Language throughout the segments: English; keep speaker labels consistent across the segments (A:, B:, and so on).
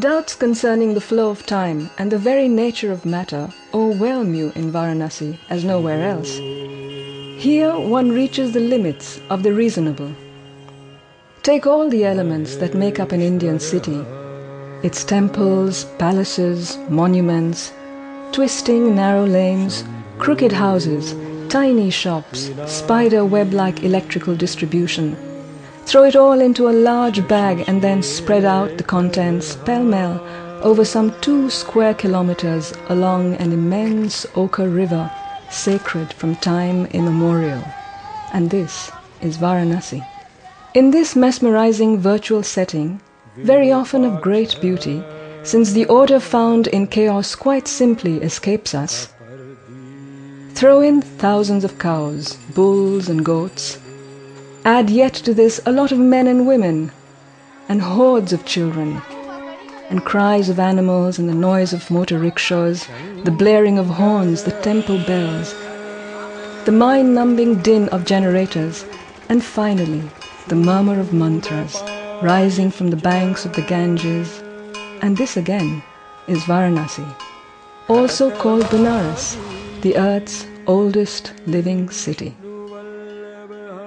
A: Doubts concerning the flow of time and the very nature of matter overwhelm you in Varanasi as nowhere else. Here one reaches the limits of the reasonable. Take all the elements that make up an Indian city, its temples, palaces, monuments, twisting narrow lanes, crooked houses, tiny shops, spider web-like electrical distribution. Throw it all into a large bag and then spread out the contents pell-mell over some 2 square kilometers along an immense ochre river, sacred from time immemorial. And this is Varanasi. In this mesmerizing virtual setting, very often of great beauty, since the order found in chaos quite simply escapes us, throw in thousands of cows, bulls and goats. Add yet to this a lot of men and women, and hordes of children, and cries of animals and the noise of motor rickshaws, the blaring of horns, the temple bells, the mind-numbing din of generators, and finally the murmur of mantras rising from the banks of the Ganges. And this again is Varanasi, also called Benares, the earth's oldest living city.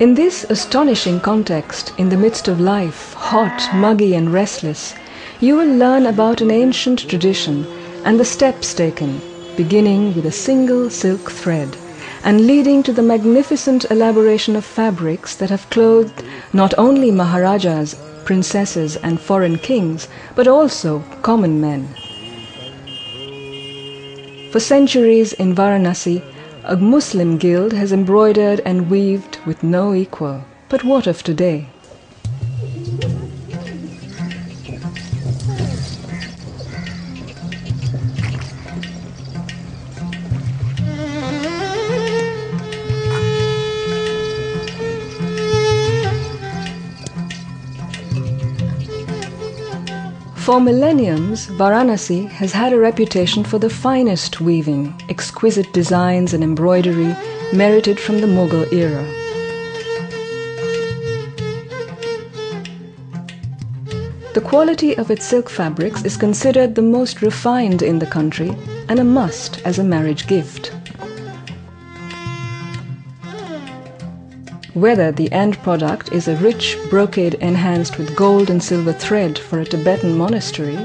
A: In this astonishing context, in the midst of life, hot, muggy and restless, you will learn about an ancient tradition and the steps taken, beginning with a single silk thread and leading to the magnificent elaboration of fabrics that have clothed not only Maharajas, princesses and foreign kings, but also common men. For centuries in Varanasi, a Muslim guild has embroidered and weaved with no equal. But what of today? For millenniums, Varanasi has had a reputation for the finest weaving, exquisite designs and embroidery merited from the Mughal era. The quality of its silk fabrics is considered the most refined in the country and a must as a marriage gift. Whether the end product is a rich brocade enhanced with gold and silver thread for a Tibetan monastery,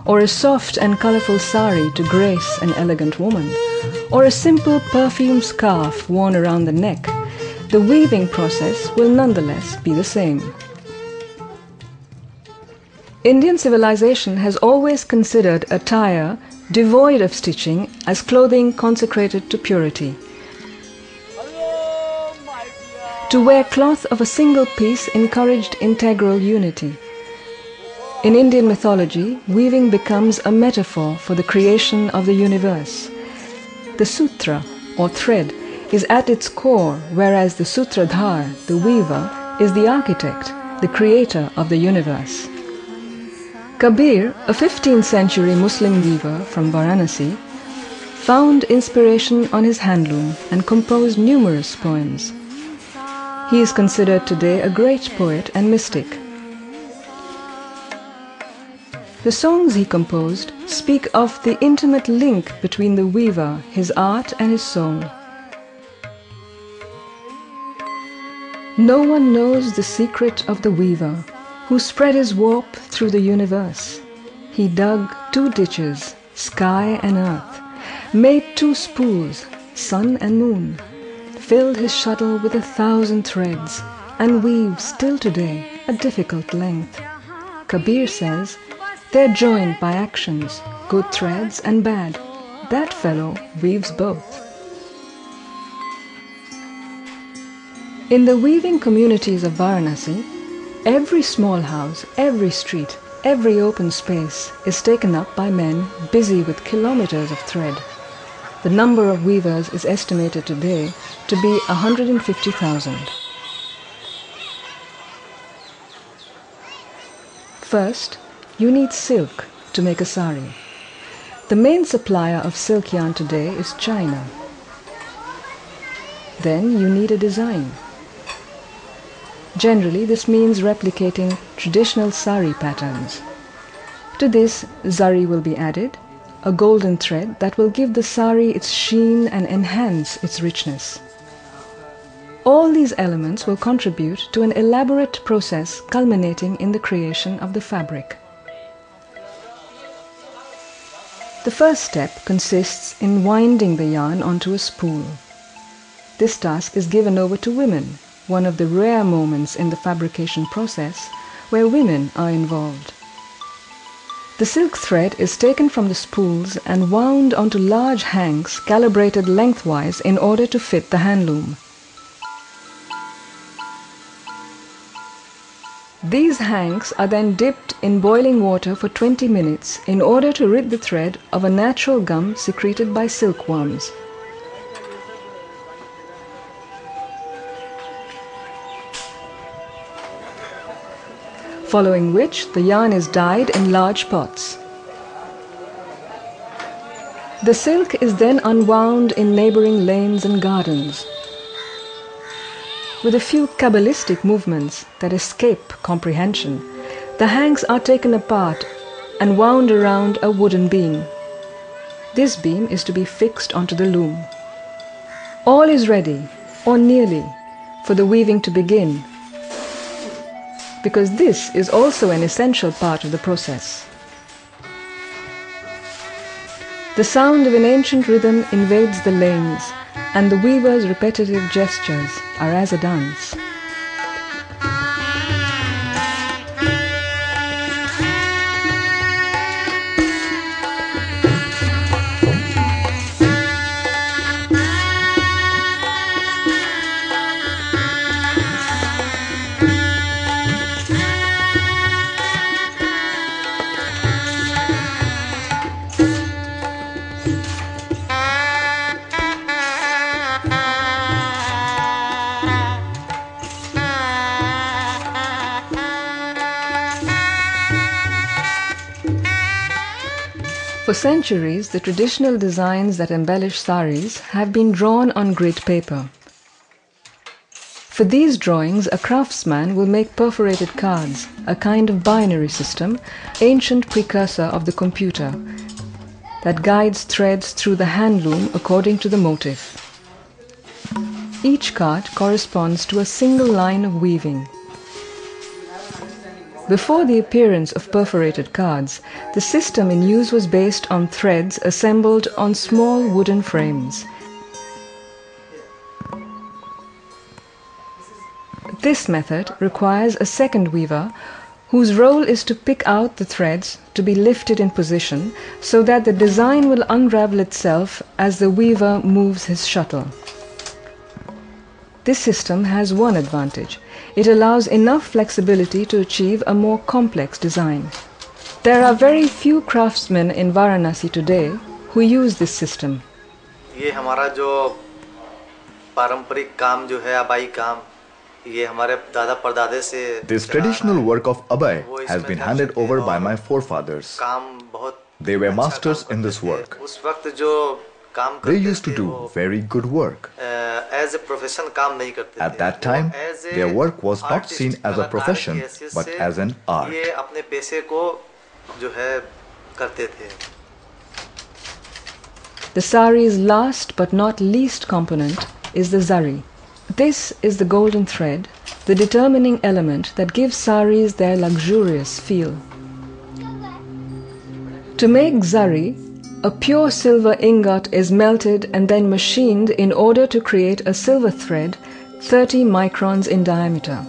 A: or a soft and colorful sari to grace an elegant woman, or a simple perfume scarf worn around the neck, the weaving process will nonetheless be the same. Indian civilization has always considered attire devoid of stitching as clothing consecrated to purity. To wear cloth of a single piece encouraged integral unity. In Indian mythology, weaving becomes a metaphor for the creation of the universe. The sutra, or thread, is at its core, whereas the sutradhar, the weaver, is the architect, the creator of the universe. Kabir, a 15th century Muslim weaver from Varanasi, found inspiration on his handloom and composed numerous poems. He is considered today a great poet and mystic. The songs he composed speak of the intimate link between the weaver, his art and his soul. No one knows the secret of the weaver, who spread his warp through the universe. He dug 2 ditches, sky and earth, made 2 spools, sun and moon, filled his shuttle with 1,000 threads, and weaves still today a difficult length. Kabir says, they're joined by actions, good threads and bad. That fellow weaves both. In the weaving communities of Varanasi, every small house, every street, every open space is taken up by men busy with kilometers of thread. The number of weavers is estimated today to be 150,000. First, you need silk to make a sari. The main supplier of silk yarn today is China. Then you need a design. Generally, this means replicating traditional sari patterns. To this, zari will be added, a golden thread that will give the sari its sheen and enhance its richness. All these elements will contribute to an elaborate process culminating in the creation of the fabric. The first step consists in winding the yarn onto a spool. This task is given over to women, one of the rare moments in the fabrication process where women are involved. The silk thread is taken from the spools and wound onto large hanks calibrated lengthwise in order to fit the handloom. These hanks are then dipped in boiling water for 20 minutes in order to rid the thread of a natural gum secreted by silkworms. Following which, the yarn is dyed in large pots. The silk is then unwound in neighboring lanes and gardens. With a few cabalistic movements that escape comprehension, the hanks are taken apart and wound around a wooden beam. This beam is to be fixed onto the loom. All is ready, or nearly, for the weaving to begin, because this is also an essential part of the process. The sound of an ancient rhythm invades the lanes, and the weaver's repetitive gestures are as a dance. For centuries, the traditional designs that embellish saris have been drawn on grid paper. For these drawings, a craftsman will make perforated cards, a kind of binary system, ancient precursor of the computer, that guides threads through the handloom according to the motif. Each card corresponds to a single line of weaving. Before the appearance of perforated cards, the system in use was based on threads assembled on small wooden frames. This method requires a second weaver whose role is to pick out the threads to be lifted in position so that the design will unravel itself as the weaver moves his shuttle. This system has one advantage. It allows enough flexibility to achieve a more complex design. There are very few craftsmen in Varanasi today who use this system.
B: ये हमारा जो पारंपरिक काम जो है अबाई काम ये हमारे दादा परदादे से
C: This traditional work of abai has been handed over by my forefathers.
B: काम बहुत
C: They were masters in this work.
B: उस वक्त जो काम
C: They
B: करते
C: used to
B: थे
C: do
B: वो
C: very good work.
B: as a profession काम नहीं करते थे.
C: At that time, their work was not seen as a profession, but as an art.
B: ये अपने पैसे को जो है करते थे.
A: The sari's last but not least component is the zari. This is the golden thread, the determining element that gives saris their luxurious feel. To make zari, a pure silver ingot is melted and then machined in order to create a silver thread 30 microns in diameter.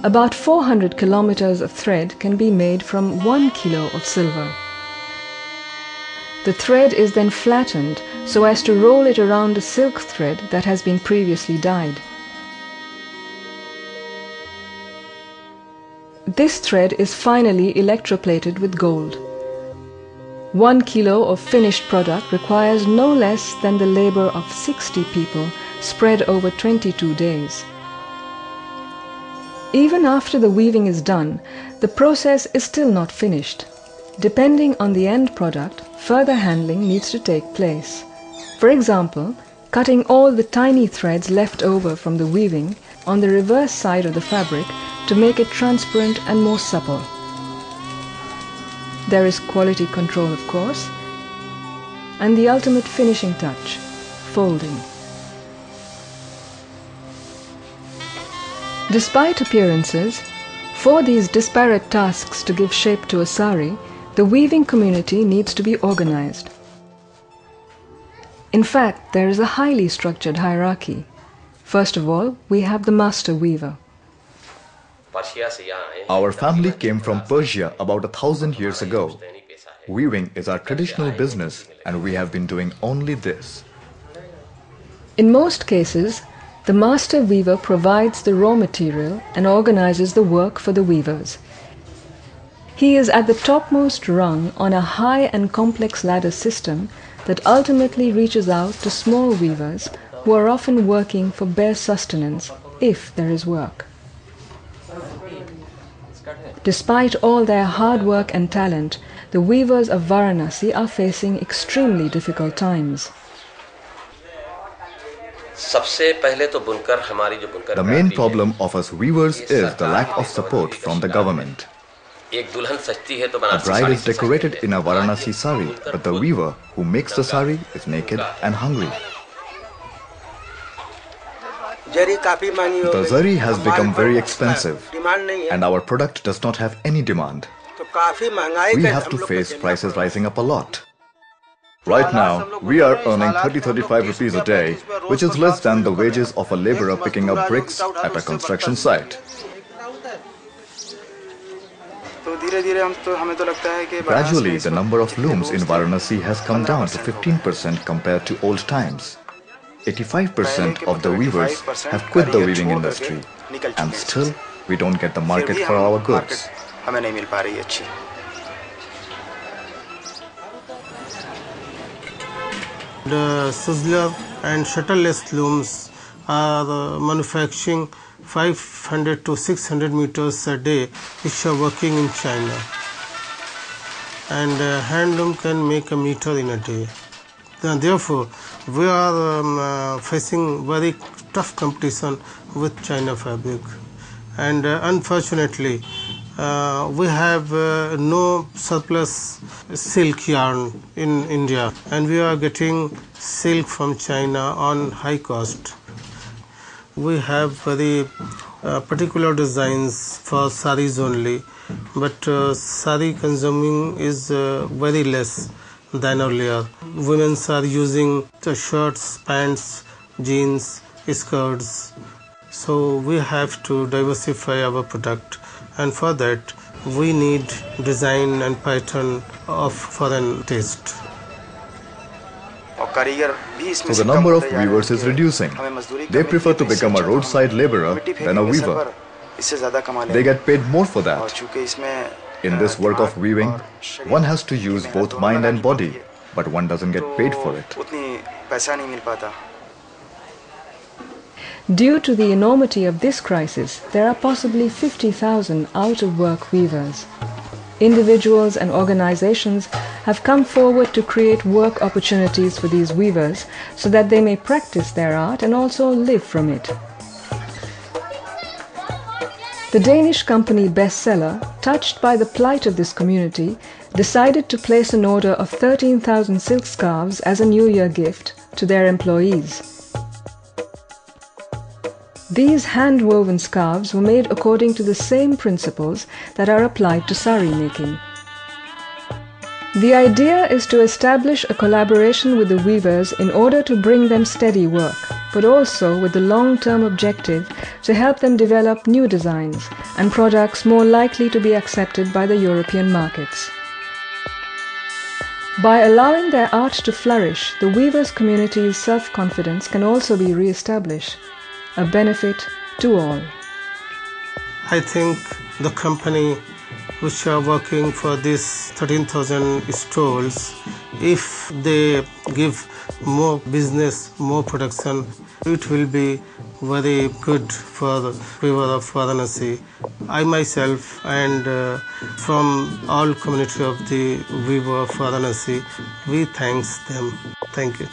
A: About 400 kilometers of thread can be made from 1 kilo of silver. The thread is then flattened so as to roll it around a silk thread that has been previously dyed. This thread is finally electroplated with gold. 1 kilo of finished product requires no less than the labor of 60 people spread over 22 days. Even after the weaving is done, the process is still not finished. Depending on the end product, further handling needs to take place. For example, cutting all the tiny threads left over from the weaving on the reverse side of the fabric to make it transparent and more supple. There is quality control, of course, and the ultimate finishing touch, folding. Despite appearances, for these disparate tasks to give shape to a sari, the weaving community needs to be organized. In fact, there is a highly structured hierarchy. First of all, we have the master weaver.
C: Our family came from Persia about 1,000 years ago. Weaving is our traditional business and we have been doing only this.
A: In most cases, the master weaver provides the raw material and organizes the work for the weavers. He is at the topmost rung on a high and complex ladder system that ultimately reaches out to small weavers who are often working for bare sustenance, if there is work. Despite all their hard work and talent, the weavers of Varanasi are facing extremely difficult times.
C: The main problem of us weavers is the lack of support from the government. A bride is decorated in a Varanasi sari, but the weaver who makes the sari is naked and hungry. The zari has become very expensive and our product does not have any demand. We have to face prices rising up a lot. Right now, we are earning 30-35 rupees a day, which is less than the wages of a laborer picking up bricks at a construction site. Gradually, the number of looms in Varanasi has come down to 15% compared to old times. 85% of the weavers have quit the weaving industry, and still we don't get the market for our goods.
D: The sizzler and shutterless looms are manufacturing 500 to 600 meters a day, which are working in China. And hand loom can make a meter in a day. Therefore, we are facing very tough competition with China fabric. And unfortunately, we have no surplus silk yarn in India, and we are getting silk from China on high cost. We have very particular designs for saris only, but sari consuming is very less than earlier. Women are using the shirts, pants, jeans, skirts. So we have to diversify our product, and for that we need design and pattern of foreign taste.
C: So the number of weavers is reducing. They prefer to become a roadside laborer than a weaver. They get paid more for that. In this work of weaving, one has to use both mind and body, but one doesn't get paid for it.
A: Due to the enormity of this crisis, there are possibly 50,000 out-of-work weavers. Individuals and organizations have come forward to create work opportunities for these weavers so that they may practice their art and also live from it. The Danish company Bestseller, touched by the plight of this community, decided to place an order of 13,000 silk scarves as a New Year gift to their employees. These hand-woven scarves were made according to the same principles that are applied to sari making. The idea is to establish a collaboration with the weavers in order to bring them steady work, but also with the long-term objective to help them develop new designs and products more likely to be accepted by the European markets. By allowing their art to flourish, the weavers' community's self-confidence can also be re-established, a benefit to all.
D: I think the company which are working for these 13,000 stalls, if they give more business, more production, it will be very good for the weaver of Varanasi. I myself and from all community of the weaver of Varanasi, we thanks them. Thank you.